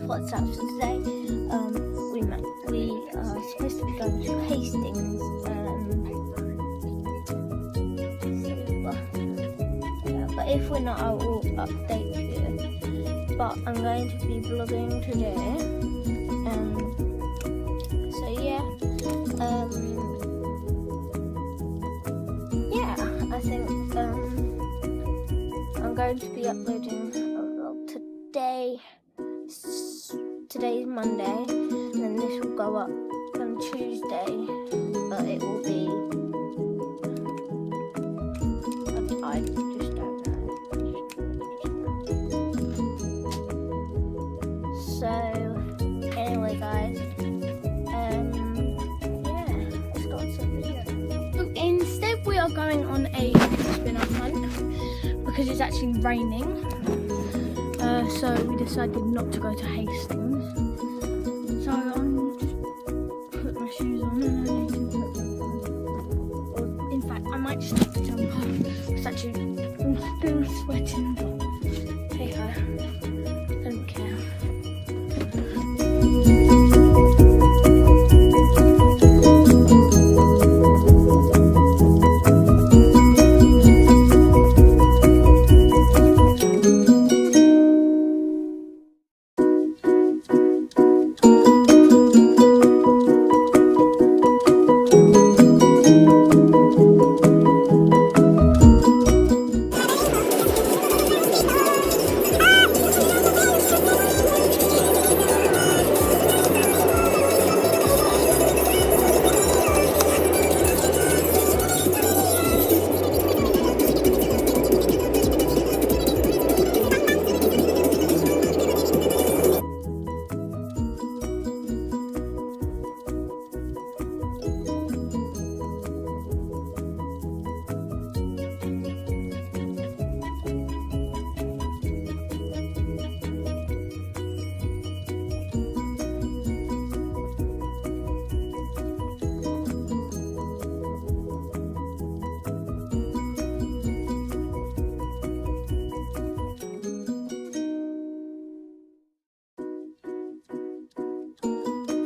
What's up? So today, we are supposed to be going to Hastings. But if we're not, I will update you. But I'm going to be vlogging today. So yeah. I think I'm going to be uploading a vlog today. Today's Monday, and then this will go up on Tuesday, but it will be, I just don't know. So, anyway guys, let's start some video. So instead we are going on a spin-off hunt, because it's actually raining. So we decided not to go to Hastings. So I'm just put my shoes on and I need to put them on. Or in fact, I might just have to jump off. It's actually, I'm still sweating, but hey ho, don't care.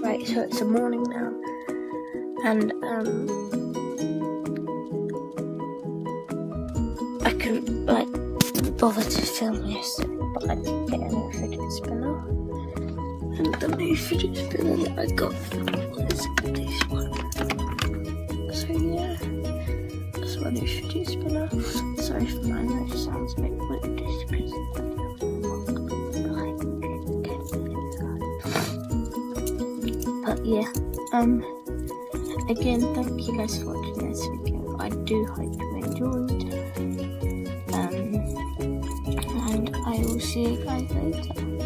Right, so it's the morning now, and I couldn't bother to film yesterday, but I did get a new fidget spinner, and the new fidget spinner that I got was this one. So yeah, that's my new fidget spinner. Sorry for my nose, sounds a bit weird just because yeah, again, thank you guys for watching this video. I do hope you enjoyed, and I will see you guys later.